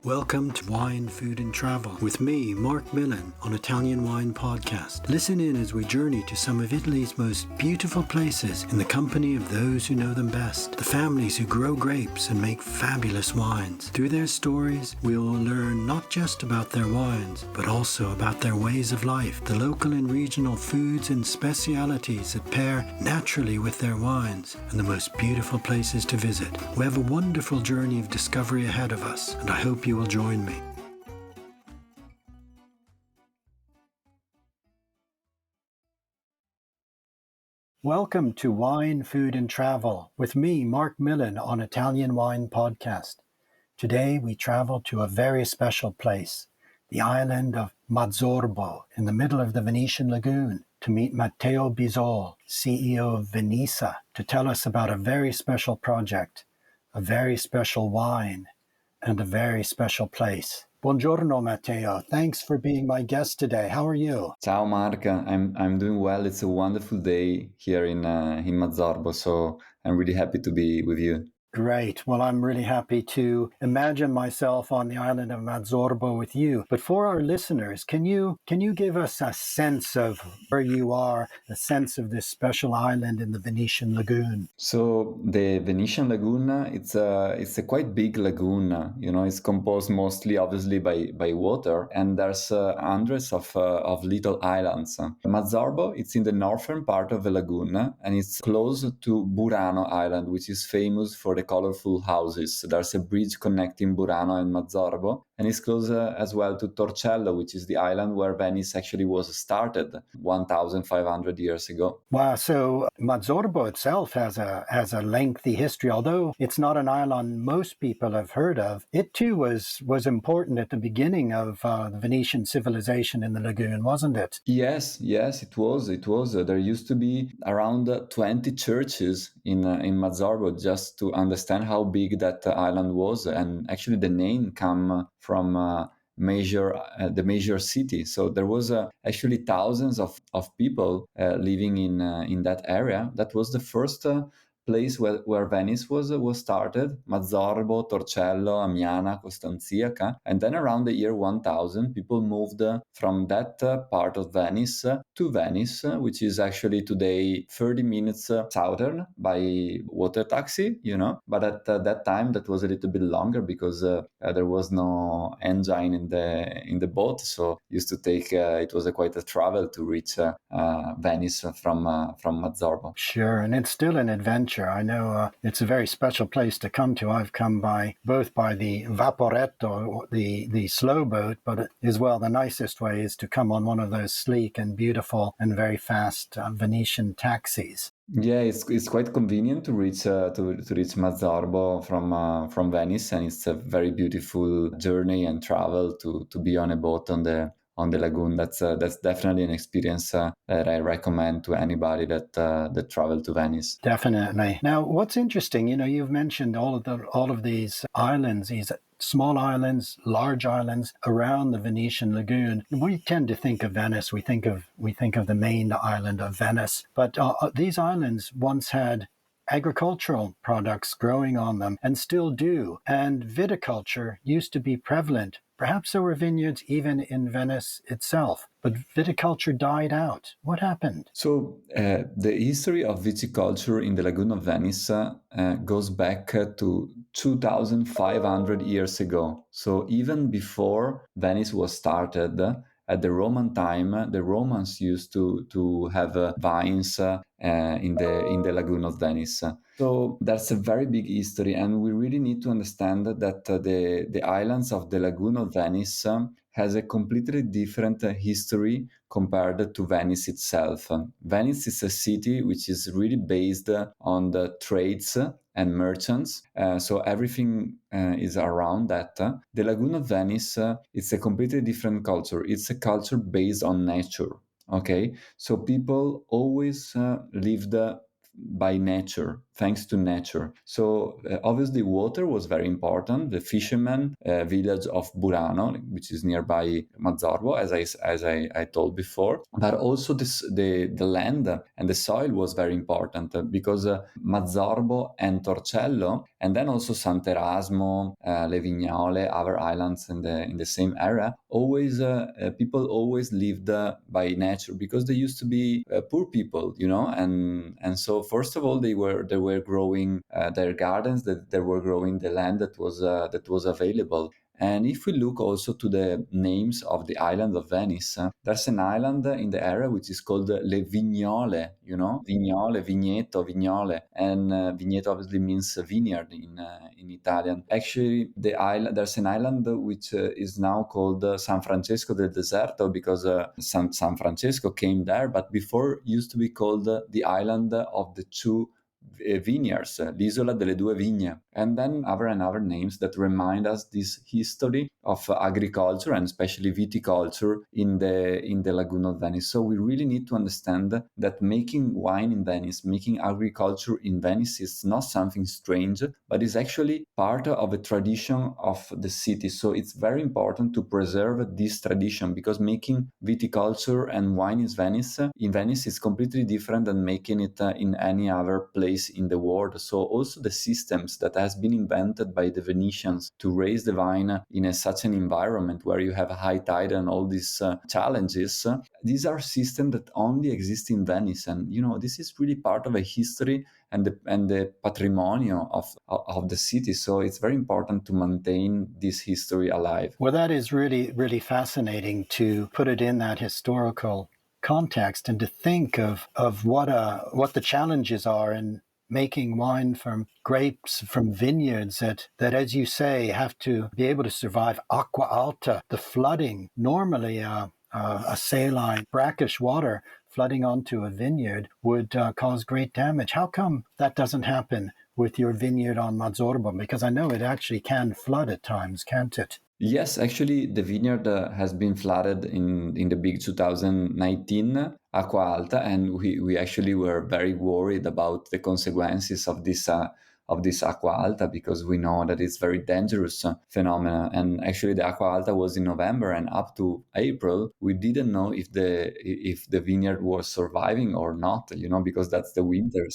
Welcome to Wine, Food and Travel with me, Marc Millon, on Italian Wine Podcast. Listen in as we journey to some of Italy's most beautiful places in the company of those who know them best, the families who grow grapes and make fabulous wines. Through their stories, we will learn not just about their wines, but also about their ways of life, the local and regional foods and specialities that pair naturally with their wines, and the most beautiful places to visit. We have a wonderful journey of discovery ahead of us, and I hope you will join me. Welcome to Wine, Food and Travel with me, Marc Millon, on Italian Wine Podcast. Today we travel to a very special place, the island of Mazzorbo in the middle of the Venetian lagoon, to meet Matteo Bisol, CEO of Venissa, to tell us about a very special project, a very special wine, and a very special place. Buongiorno, Matteo. Thanks for being my guest today. How are you? Ciao Mark, I'm doing well. It's a wonderful day here in Mazzorbo, so I'm really happy to be with you. Great. Well, I'm really happy to imagine myself on the island of Mazzorbo with you. But for our listeners, can you give us a sense of where you are, a sense of this special island in the Venetian lagoon? So the Venetian lagoon, it's a quite big lagoon. It's composed mostly, obviously, by water, and there's hundreds of little islands. Mazzorbo, it's in the northern part of the lagoon, and it's close to Burano Island, which is famous for the colorful houses. There's a bridge connecting Burano and Mazzorbo, and it's close as well to Torcello, which is the island where Venice actually was started 1,500 years ago. Wow, so Mazzorbo itself has a lengthy history. Although it's not an island most people have heard of, it too was important at the beginning of the Venetian civilization in the lagoon, wasn't it? Yes, it was. There used to be around 20 churches in Mazzorbo, just to understand how big that island was. And actually the name come from the major city. So there was actually thousands of people living in that area. That was the first place where Venice was started. Mazzorbo, Torcello, Amiana, Costanziaca. And then around the year 1000, people moved from that part of Venice to Venice, which is actually today 30 minutes southern by water taxi, But at that time, that was a little bit longer because there was no engine in the boat. So used to take, it was quite a travel to reach Venice from Mazzorbo. Sure, and it's still an adventure. I know it's a very special place to come to. I've come both by the Vaporetto, the slow boat, but as well the nicest way is to come on one of those sleek and beautiful and very fast Venetian taxis. Yeah, it's quite convenient to reach Mazzorbo from Venice, and it's a very beautiful journey and travel to be on a boat on the lagoon. That's definitely an experience that I recommend to anybody that travel to Venice. Definitely. Now, what's interesting, you've mentioned all of these islands, these small islands, large islands around the Venetian lagoon. We tend to think of Venice. We think of the main island of Venice, but these islands once had agricultural products growing on them and still do. And viticulture used to be prevalent. Perhaps there were vineyards even in Venice itself, but viticulture died out. What happened? So the history of viticulture in the Lagoon of Venice goes back to 2,500 years ago. So even before Venice was started, at the Roman time, the Romans used to have vines in the Lagoon of Venice. So that's a very big history, and we really need to understand that the islands of the Lagoon of Venice has a completely different history compared to Venice itself. Venice is a city which is really based on the trades and merchants, so everything is around that. The Lagoon of Venice, it's a completely different culture. It's a culture based on nature. Okay, so people always lived by nature, thanks to nature. So obviously water was very important. The fishermen village of Burano, which is nearby Mazzorbo, as I told before, but also the land and the soil was very important because Mazzorbo and Torcello And then also Sant'Erasmo, Le Vignole, other islands in the same area. Always people always lived by nature because they used to be poor people, and so first of all they were growing their gardens, that they were growing the land that was available. And if we look also to the names of the island of Venice, there's an island in the area which is called Le Vignole, Vignole, Vigneto, Vignole. And Vigneto obviously means vineyard in Italian. Actually, there's an island which is now called San Francesco del Deserto because San Francesco came there, but before used to be called the island of the two vineyards, l'isola delle due vigne, and then other and other names that remind us this history of agriculture and especially viticulture in the lagoon of Venice. So we really need to understand that making wine in Venice, making agriculture in Venice is not something strange, but is actually part of a tradition of the city. So it's very important to preserve this tradition because making viticulture and wine in Venice is completely different than making it in any other place in the world. So also the systems that has been invented by the Venetians to raise the vine in such an environment where you have a high tide and all these challenges, these are systems that only exist in Venice. And this is really part of a history and the patrimonio of the city. So it's very important to maintain this history alive. Well, that is really, really fascinating to put it in that historical context and to think of what the challenges are in making wine from grapes from vineyards that, as you say, have to be able to survive acqua alta, the flooding. Normally, a saline, brackish water flooding onto a vineyard would cause great damage. How come that doesn't happen with your vineyard on Mazzorbo? Because I know it actually can flood at times, can't it? Yes, actually, the vineyard has been flooded in the big 2019 Acqua Alta, and we actually were very worried about the consequences of this Acqua Alta because we know that it's very dangerous phenomena. And actually, the Acqua Alta was in November, and up to April, we didn't know if the vineyard was surviving or not. Because that's the winter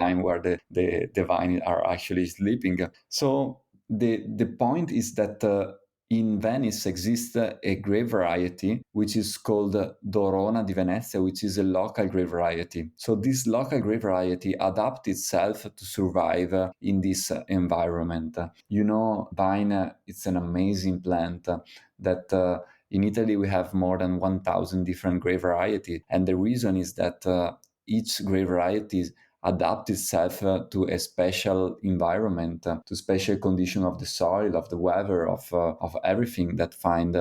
time where the vine are actually sleeping. So the point is that. In Venice exists a grape variety which is called Dorona di Venezia, which is a local grape variety. So this local grape variety adapts itself to survive in this environment. Vine, it's an amazing plant that in Italy we have more than 1,000 different grape varieties. And the reason is that each grape variety adapt itself to a special environment, to special condition of the soil, of the weather, of everything that find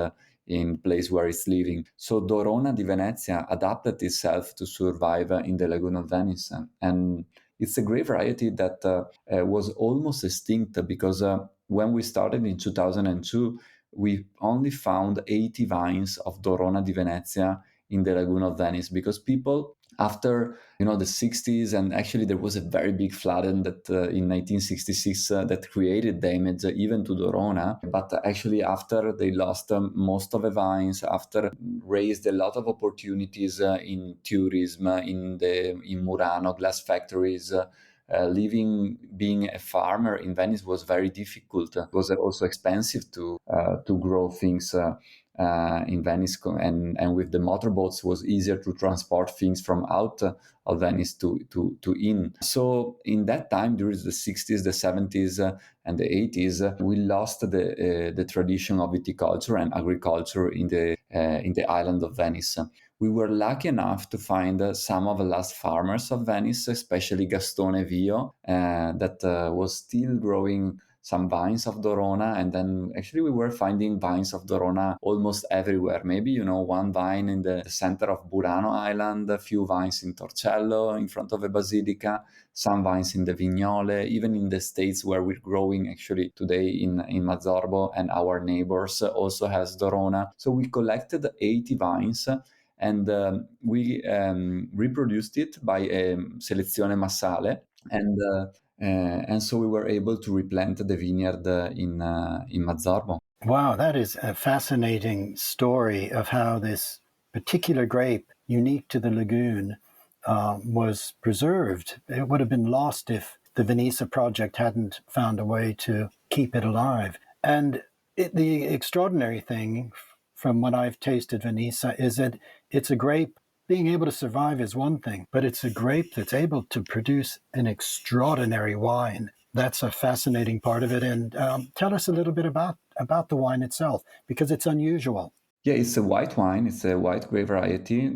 in place where it's living. So Dorona di Venezia adapted itself to survive in the lagoon of Venice, and it's a great variety that was almost extinct because when we started in 2002, we only found 80 vines of Dorona di Venezia in the lagoon of Venice because people after the 60s, and actually there was a very big flood in 1966 that created damage even to Dorona. But actually after they lost most of the vines, after raised a lot of opportunities in tourism, in Murano glass factories. Being a farmer in Venice was very difficult. It was also expensive to grow things in Venice, and with the motorboats was easier to transport things from out of Venice to in. So in that time, during the 60s, the 70s, and the 80s, we lost the tradition of viticulture and agriculture in the island of Venice. We were lucky enough to find some of the last farmers of Venice, especially Gastone Vio, that was still growing some vines of Dorona, and then actually we were finding vines of Dorona almost everywhere. Maybe, one vine in the center of Burano Island, a few vines in Torcello in front of a basilica, some vines in the Vignole, even in the states where we're growing actually today in Mazzorbo, and our neighbors also has Dorona. So we collected 80 vines, and we reproduced it by selezione massale, and so we were able to replant the vineyard in Mazzorbo. Wow, that is a fascinating story of how this particular grape, unique to the lagoon, was preserved. It would have been lost if the Venissa project hadn't found a way to keep it alive. And the extraordinary thing from what I've tasted Venissa is that it's a grape. Being able to survive is one thing, but it's a grape that's able to produce an extraordinary wine. That's a fascinating part of it. And tell us a little bit about the wine itself, because it's unusual. Yeah, it's a white wine. It's a white grape variety.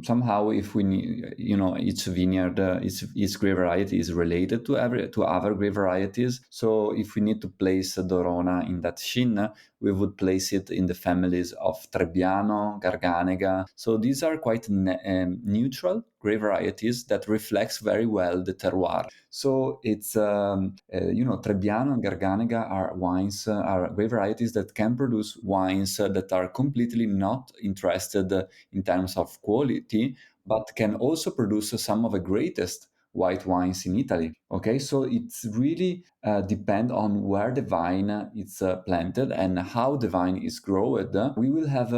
Somehow, if we need, each vineyard, each grape variety is related to other grape varieties. So, if we need to place a Dorona in that shin, we would place it in the families of Trebbiano, Garganega. So these are quite neutral grape varieties that reflects very well the terroir. So it's Trebbiano and Garganega are wines, are grape varieties that can produce wines that are completely not interested in terms of quality, but can also produce some of the greatest white wines in Italy. Okay, so it's really depend on where the vine is planted and how the vine is grown. We will have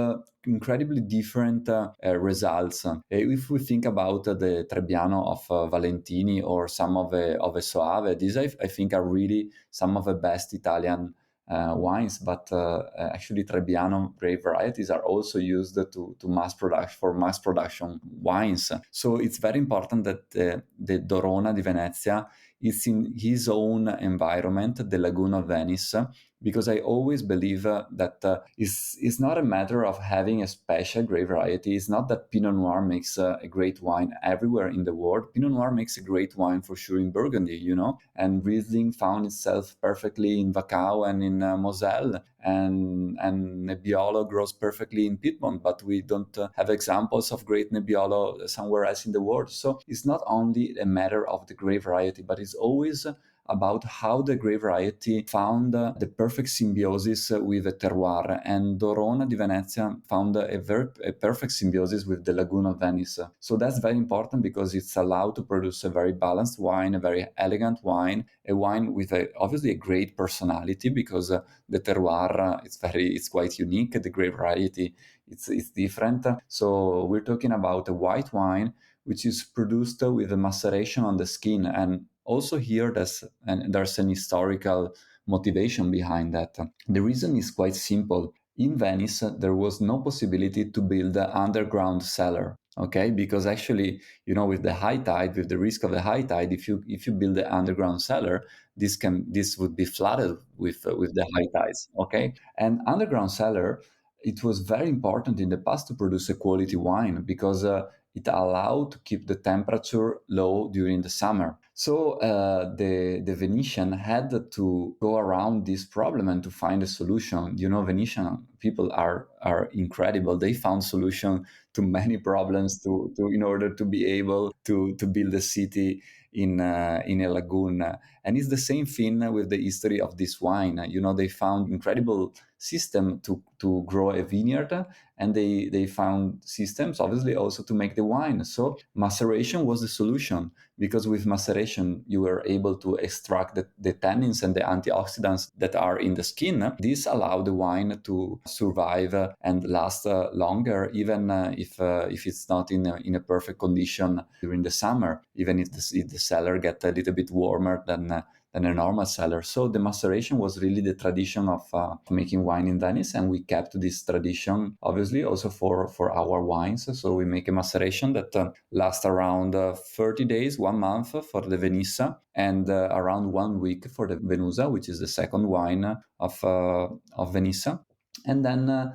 incredibly different results. If we think about the Trebbiano of Valentini or some of the Soave, these I think are really some of the best Italian wines, but actually Trebbiano grape varieties are also used to mass production wines. So it's very important that the Dorona di Venezia is in his own environment, the lagoon of Venice, because I always believe that it's not a matter of having a special grape variety. It's not that Pinot Noir makes a great wine everywhere in the world. Pinot Noir makes a great wine for sure in Burgundy, and Riesling found itself perfectly in Wachau and in Moselle, and Nebbiolo grows perfectly in Piedmont, but we don't have examples of great Nebbiolo somewhere else in the world. So it's not only a matter of the grape variety, but it's always about how the grape variety found the perfect symbiosis with the terroir. And Dorona di Venezia found a perfect symbiosis with the lagoon of Venice. So that's very important because it's allowed to produce a very balanced wine, a very elegant wine, a wine with obviously a great personality because the terroir it's quite unique. The grape variety it's different. So we're talking about a white wine which is produced with a maceration on the skin. And also here there's an historical motivation behind that. The reason is quite simple. In Venice, there was no possibility to build an underground cellar. Okay, because actually, with the high tide, with the risk of the high tide, if you build an underground cellar, this would be flooded with the high tides. Okay, and underground cellar, it was very important in the past to produce a quality wine because it allowed to keep the temperature low during the summer. So the Venetian had to go around this problem and to find a solution. Venetian people are incredible. They found solution to many problems to in order to be able to build a city in a lagoon. And it's the same thing with the history of this wine. They found incredible system to grow a vineyard, and they found systems obviously also to make the wine. So maceration was the solution, because with maceration you were able to extract the tannins and the antioxidants that are in the skin. This allowed the wine to survive and last longer, even if it's not in a perfect condition during the summer, even if the cellar get a little bit warmer than a normal cellar. So the maceration was really the tradition of making wine in Venice, and we kept this tradition obviously also for our wines. So we make a maceration that lasts around 30 days, 1 month for the Venissa, and around 1 week for the Venusa, which is the second wine of Venissa. And then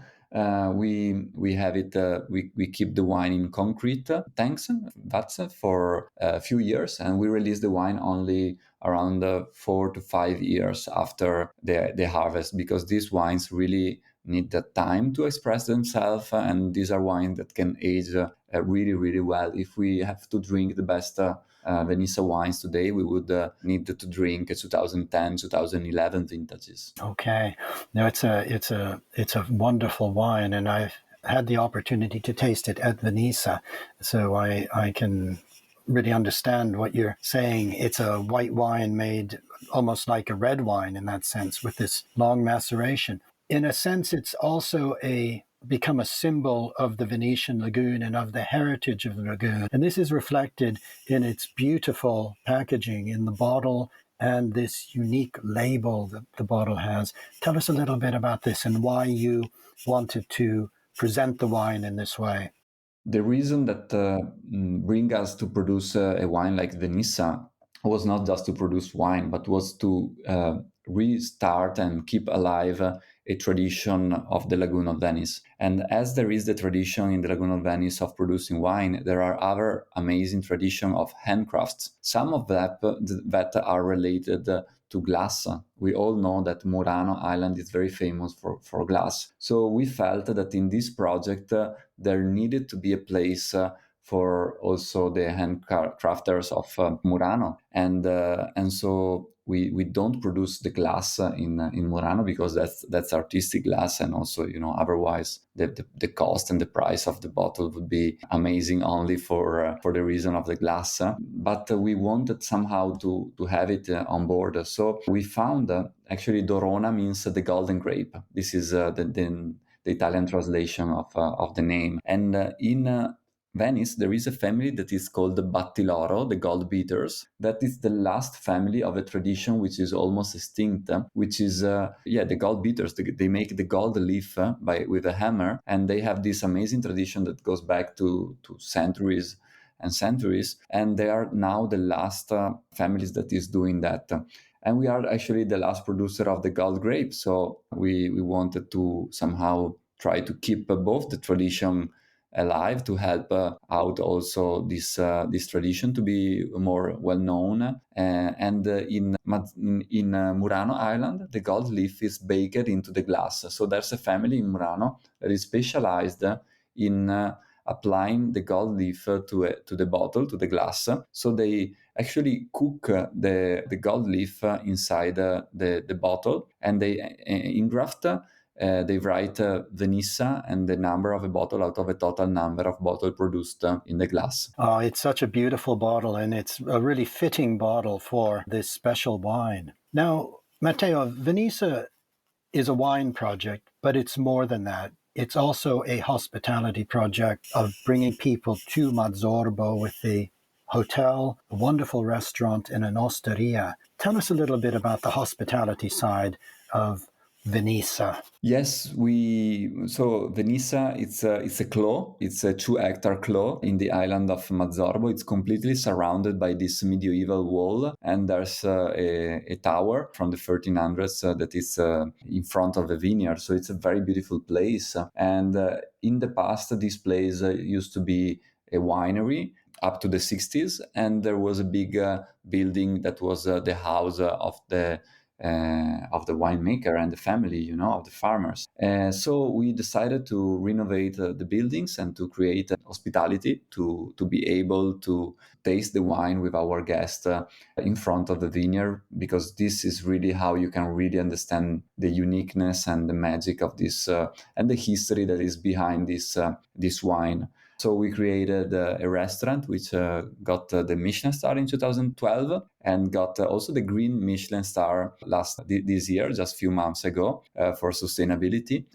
we have it. We keep the wine in concrete tanks, vats, for a few years, and we release the wine only around 4 to 5 years after the harvest, because these wines really need the time to express themselves, and these are wines that can age really, really well. If we have to drink the best Venissa wines today, we would need to drink 2010, 2011 vintages. Okay, no, it's a wonderful wine, and I've had the opportunity to taste it at Venissa, so I can really understand what you're saying. It's a white wine made almost like a red wine in that sense, with this long maceration. In a sense, it's also a become a symbol of the Venetian lagoon and of the heritage of the lagoon. And this is reflected in its beautiful packaging in the bottle and this unique label that the bottle has. Tell us a little bit about this and why you wanted to present the wine in this way. The reason that bring us to produce a wine like Venissa was not just to produce wine, but was to restart and keep alive a tradition of the Lagoon of Venice. And as there is the tradition in the Lagoon of Venice of producing wine, there are other amazing traditions of handcrafts. Some of that are related to glass. We all know that Murano Island is very famous for glass. So we felt that in this project, there needed to be a place for also the handcrafters of Murano, and so we don't produce the glass in Murano because that's artistic glass, and also otherwise the cost and the price of the bottle would be amazing only for the reason of the glass. But we wanted somehow to have it on board, so we found actually Dorona means the golden grape. This is the Italian translation of the name. And in Venice, there is a family that is called the Battiloro, the gold beaters. That is the last family of a tradition which is almost extinct, which is, the gold beaters. They make the gold leaf with a hammer, and they have this amazing tradition that goes back to centuries and centuries, and they are now the last families that is doing that. And we are actually the last producer of the gold grape, so we wanted to somehow try to keep both the tradition alive, to help out also this tradition to be more well known. In Murano Island, the gold leaf is baked into the glass. So there's a family in Murano that is specialized in applying the gold leaf to the bottle, to the glass. So they actually cook the gold leaf inside the bottle, and they engraft. They write Venissa and the number of a bottle out of a total number of bottle produced in the glass. Oh, it's such a beautiful bottle, and it's a really fitting bottle for this special wine. Now, Matteo, Venissa is a wine project, but it's more than that. It's also a hospitality project of bringing people to Mazzorbo with the hotel, a wonderful restaurant, and an osteria. Tell us a little bit about the hospitality side of Venissa. Yes, so Venissa, it's a claw. It's a 2-hectare claw in the island of Mazzorbo. It's completely surrounded by this medieval wall, and there's a tower from the 1300s that is in front of a vineyard. So it's a very beautiful place. And in the past, this place used to be a winery up to the 60s, and there was a big building that was the house of the winemaker and the family, of the farmers. So we decided to renovate the buildings and to create hospitality to be able to taste the wine with our guests in front of the vineyard, because this is really how you can really understand the uniqueness and the magic of this and the history that is behind this wine. So we created a restaurant which got the Michelin star in 2012 and got also the green Michelin star this year, just a few months ago, for sustainability.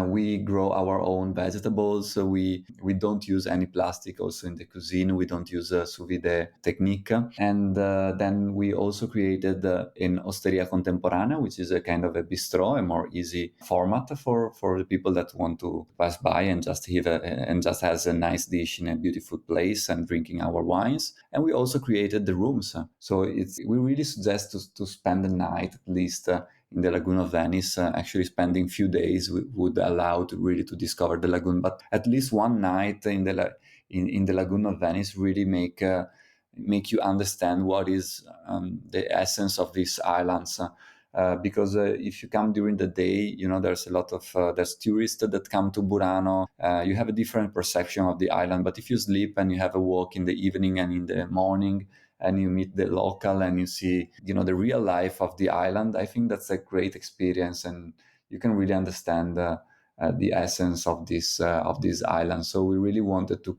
We grow our own vegetables. So we don't use any plastic also in the cuisine. We don't use a sous vide technique. And then we also created an Osteria Contemporanea, which is a kind of a bistro, a more easy format for the people that want to pass by and just has a nice dish in a beautiful place and drinking our wines. And we also created the rooms. So we really suggest to spend the night at least in the Lagoon of Venice. Actually, spending few days would allow to really to discover the lagoon. But at least one night in the Lagoon of Venice really make you understand what is the essence of these islands. Because if you come during the day, there's a lot of there's tourists that come to Burano. You have a different perception of the island. But if you sleep and you have a walk in the evening and in the morning, and you meet the local and you see, the real life of the island, I think that's a great experience, and you can really understand the essence of this island. So we really wanted to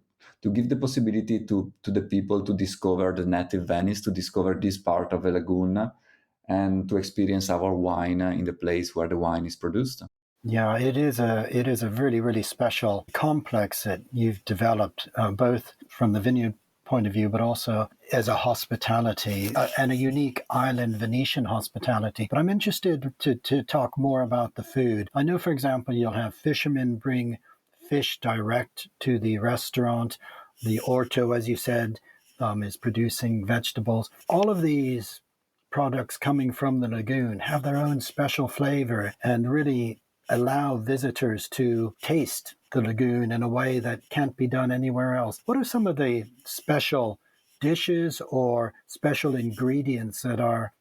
give the possibility to the people to discover the native Venice, to discover this part of the lagoon, and to experience our wine in the place where the wine is produced. Yeah, it is a really, really special complex that you've developed, both from the vineyard point of view, but also as a hospitality and a unique island Venetian hospitality. But I'm interested to talk more about the food. I know, for example, you'll have fishermen bring fish direct to the restaurant. The orto, as you said, is producing vegetables. All of these products coming from the lagoon have their own special flavor and really allow visitors to taste the lagoon in a way that can't be done anywhere else. What are some of the special dishes or special ingredients that are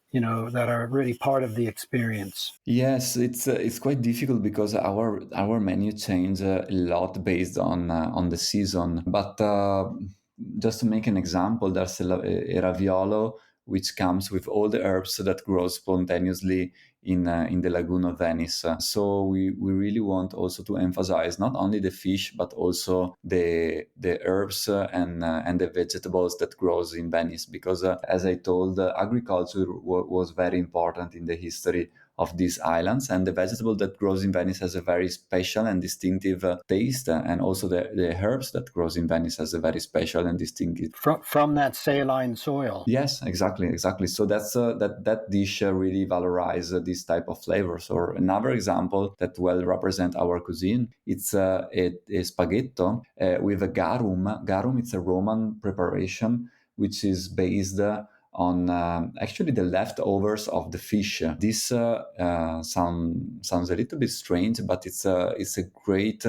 really part of the experience? Yes, it's quite difficult because our menu change a lot based on the season. But just to make an example, there's a raviolo which comes with all the herbs that grow spontaneously in the lagoon of Venice. So we really want also to emphasize not only the fish but also the herbs and the vegetables that grows in Venice, because as I told, agriculture was very important in the history of these islands, and the vegetable that grows in Venice has a very special and distinctive taste, and also the herbs that grows in Venice has a very special and distinctive. From that saline soil. Yes, exactly. So that's that dish really valorizes this type of flavors. Or another example that well represent our cuisine, it's a spaghetto with a garum. Garum, it's a Roman preparation which is based on actually the leftovers of the fish. This sounds a little bit strange, but it's a great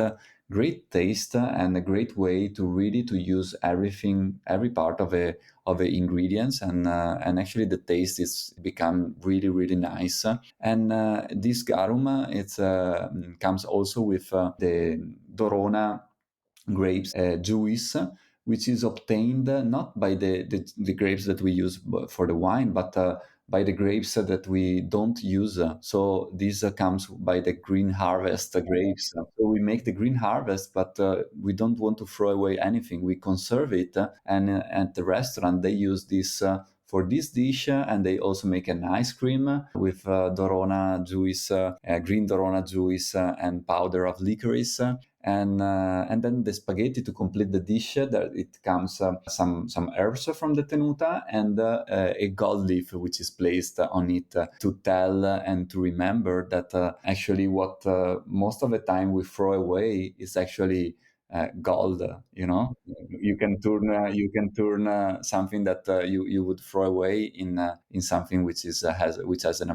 taste and a great way to really to use every part of the ingredients, and actually the taste is become really really nice. And this garum, it's comes also with the Dorona grapes juice, which is obtained not by the grapes that we use for the wine, but by the grapes that we don't use. So this comes by the green harvest grapes. So we make the green harvest, but we don't want to throw away anything. We conserve it, and at the restaurant they use this for this dish, and they also make an ice cream with Dorona juice, green Dorona juice, and powder of licorice. And then the spaghetti to complete the dish. That it comes some herbs from the tenuta and a gold leaf which is placed on it to tell and to remember that actually what most of the time we throw away is actually gold. You can turn something that you would throw away in something which has an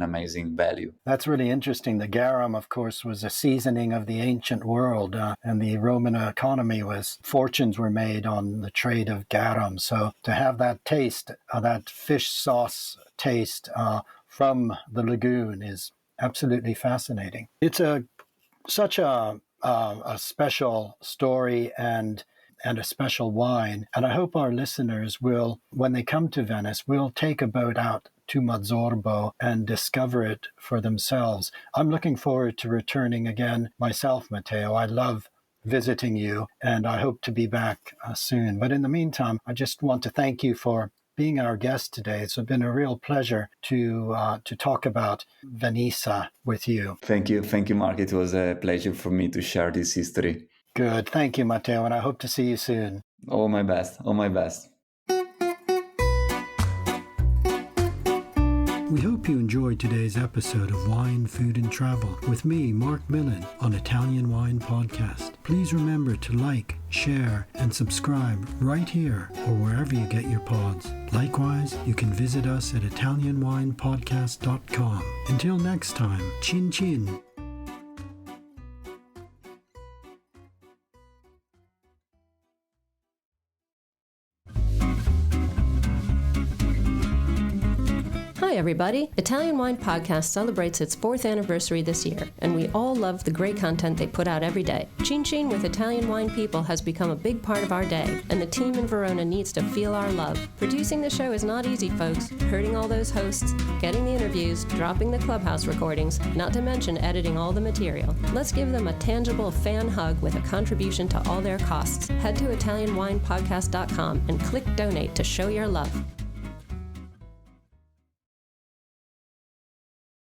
amazing value. That's really interesting. The garum, of course, was a seasoning of the ancient world, and the Roman economy fortunes were made on the trade of garum. So to have that taste, that fish sauce taste from the lagoon is absolutely fascinating. It's such a special story and a special wine. And I hope our listeners will, when they come to Venice, will take a boat out to Mazzorbo and discover it for themselves. I'm looking forward to returning again myself, Matteo. I love visiting you, and I hope to be back soon. But in the meantime, I just want to thank you for being our guest today. It's been a real pleasure to talk about Venissa with you. Thank you, Mark. It was a pleasure for me to share this history. Good. Thank you, Matteo, and I hope to see you soon. All my best. We hope you enjoyed today's episode of Wine, Food and Travel with me, Marc Millon, on Italian Wine Podcast. Please remember to like, share, and subscribe right here or wherever you get your pods. Likewise, you can visit us at ItalianWinePodcast.com. Until next time, chin chin. Hi everybody! Italian Wine Podcast celebrates its 4th anniversary this year, and we all love the great content they put out every day. Chin Chin with Italian wine people has become a big part of our day, and the team in Verona needs to feel our love. Producing the show is not easy, folks. Herding all those hosts, getting the interviews, dropping the clubhouse recordings, not to mention editing all the material. Let's give them a tangible fan hug with a contribution to all their costs. Head to ItalianWinePodcast.com and click donate to show your love.